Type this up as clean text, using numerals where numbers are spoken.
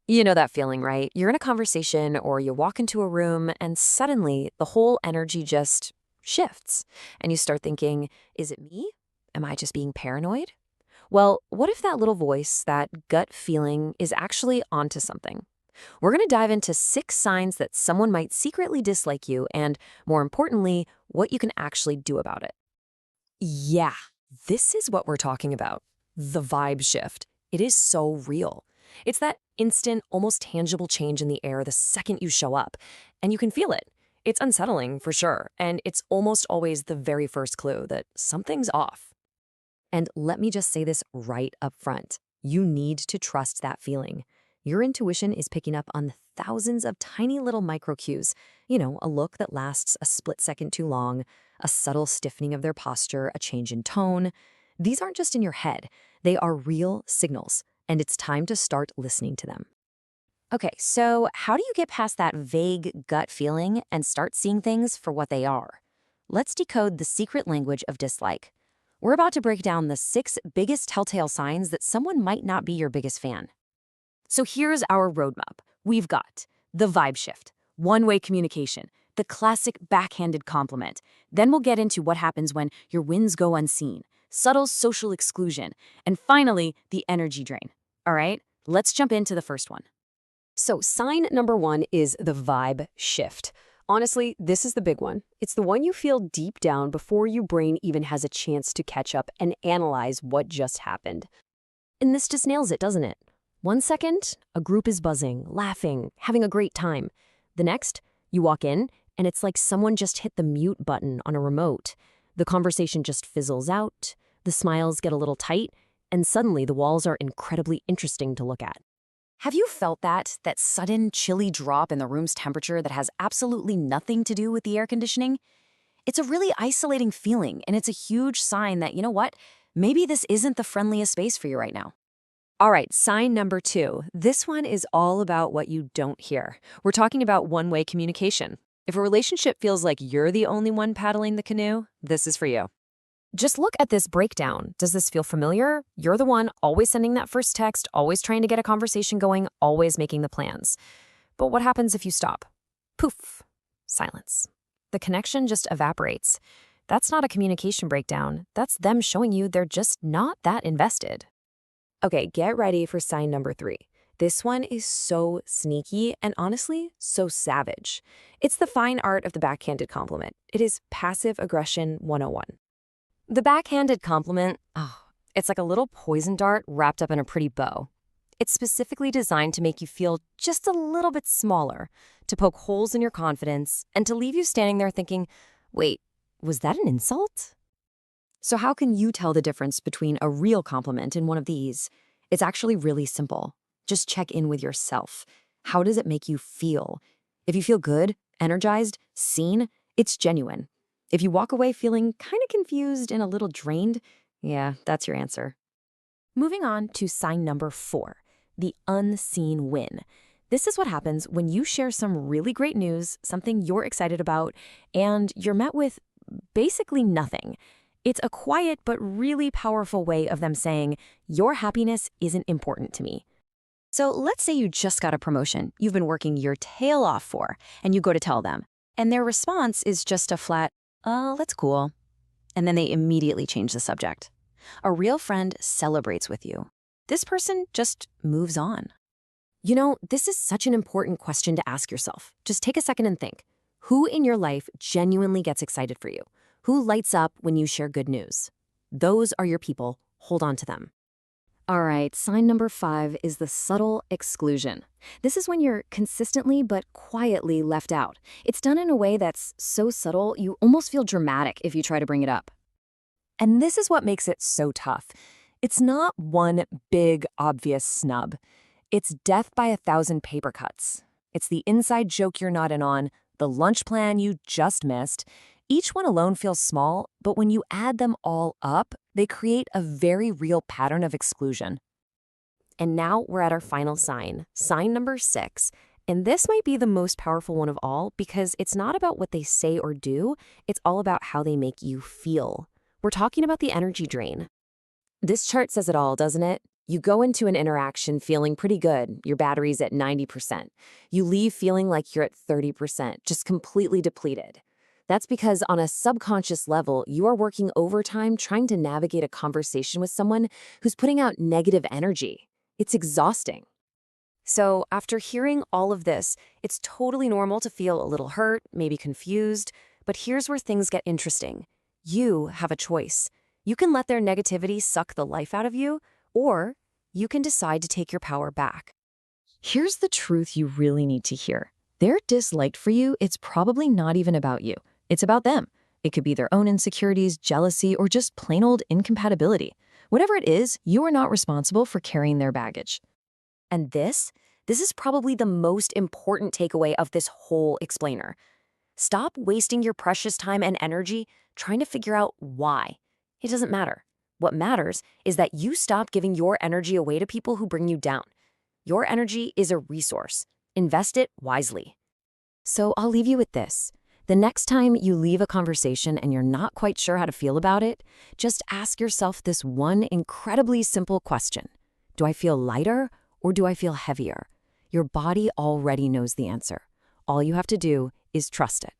You know that feeling, right? You're in a conversation or you walk into a room and suddenly the whole energy just shifts. And you start thinking, is it me? Am I just being paranoid? Well, what if that little voice, that gut feeling, is actually onto something? We're going to dive into 6 signs that someone might secretly dislike you and, more importantly, what you can actually do about it. Yeah, this is what we're talking about. The vibe shift. It is so real. It's that instant, almost tangible change in the air the second you show up, and you can feel it. It's unsettling, for sure, and it's almost always the very first clue that something's off. And let me just say this right up front. You need to trust that feeling. Your intuition is picking up on thousands of tiny little micro cues. A look that lasts a split second too long, a subtle stiffening of their posture, a change in tone. These aren't just in your head, they are real signals, and it's time to start listening to them. Okay, so how do you get past that vague gut feeling and start seeing things for what they are? Let's decode the secret language of dislike. We're about to break down the 6 biggest telltale signs that someone might not be your biggest fan. So here's our roadmap. We've got the vibe shift, one-way communication, the classic backhanded compliment. Then we'll get into what happens when your wins go unseen, subtle social exclusion, and finally, the energy drain. All right, let's jump into the first one. So, sign number 1 is the vibe shift. Honestly, this is the big one. It's the one you feel deep down before your brain even has a chance to catch up and analyze what just happened. And this just nails it, doesn't it? One second, a group is buzzing, laughing, having a great time. The next, you walk in, and it's like someone just hit the mute button on a remote. The conversation just fizzles out, the smiles get a little tight, and suddenly the walls are incredibly interesting to look at. Have you felt that sudden chilly drop in the room's temperature that has absolutely nothing to do with the air conditioning? It's a really isolating feeling, and it's a huge sign that, you know what, maybe this isn't the friendliest space for you right now. All right, sign number 2. This one is all about what you don't hear. We're talking about one-way communication. If a relationship feels like you're the only one paddling the canoe, this is for you. Just look at this breakdown. Does this feel familiar? You're the one always sending that first text, always trying to get a conversation going, always making the plans. But what happens if you stop? Poof, silence. The connection just evaporates. That's not a communication breakdown. That's them showing you they're just not that invested. Okay, get ready for sign number 3. This one is so sneaky and honestly, so savage. It's the fine art of the backhanded compliment. It is passive aggression 101. The backhanded compliment, it's like a little poison dart wrapped up in a pretty bow. It's specifically designed to make you feel just a little bit smaller, to poke holes in your confidence, and to leave you standing there thinking, wait, was that an insult? So how can you tell the difference between a real compliment and one of these? It's actually really simple. Just check in with yourself. How does it make you feel? If you feel good, energized, seen, it's genuine. If you walk away feeling kind of confused and a little drained, yeah, that's your answer. Moving on to sign number 4, the unseen win. This is what happens when you share some really great news, something you're excited about, and you're met with basically nothing. It's a quiet but really powerful way of them saying, your happiness isn't important to me. So let's say you just got a promotion you've been working your tail off for, and you go to tell them, and their response is just a flat, oh, that's cool. And then they immediately change the subject. A real friend celebrates with you. This person just moves on. This is such an important question to ask yourself. Just take a second and think. Who in your life genuinely gets excited for you? Who lights up when you share good news? Those are your people. Hold on to them. All right, sign number 5 is the subtle exclusion. This is when you're consistently but quietly left out. It's done in a way that's so subtle, you almost feel dramatic if you try to bring it up. And this is what makes it so tough. It's not one big, obvious snub. It's death by 1,000 paper cuts. It's the inside joke you're not in on, the lunch plan you just missed. Each one alone feels small, but when you add them all up, they create a very real pattern of exclusion. And now we're at our final sign, sign number 6. And this might be the most powerful one of all because it's not about what they say or do, it's all about how they make you feel. We're talking about the energy drain. This chart says it all, doesn't it? You go into an interaction feeling pretty good, your battery's at 90%. You leave feeling like you're at 30%, just completely depleted. That's because on a subconscious level, you are working overtime trying to navigate a conversation with someone who's putting out negative energy. It's exhausting. So, after hearing all of this, it's totally normal to feel a little hurt, maybe confused, but here's where things get interesting. You have a choice. You can let their negativity suck the life out of you, or you can decide to take your power back. Here's the truth you really need to hear. They're disliked for you, it's probably not even about you. It's about them. It could be their own insecurities, jealousy, or just plain old incompatibility. Whatever it is, you are not responsible for carrying their baggage. And this is probably the most important takeaway of this whole explainer. Stop wasting your precious time and energy trying to figure out why. It doesn't matter. What matters is that you stop giving your energy away to people who bring you down. Your energy is a resource. Invest it wisely. So I'll leave you with this. The next time you leave a conversation and you're not quite sure how to feel about it, just ask yourself this one incredibly simple question. Do I feel lighter or do I feel heavier? Your body already knows the answer. All you have to do is trust it.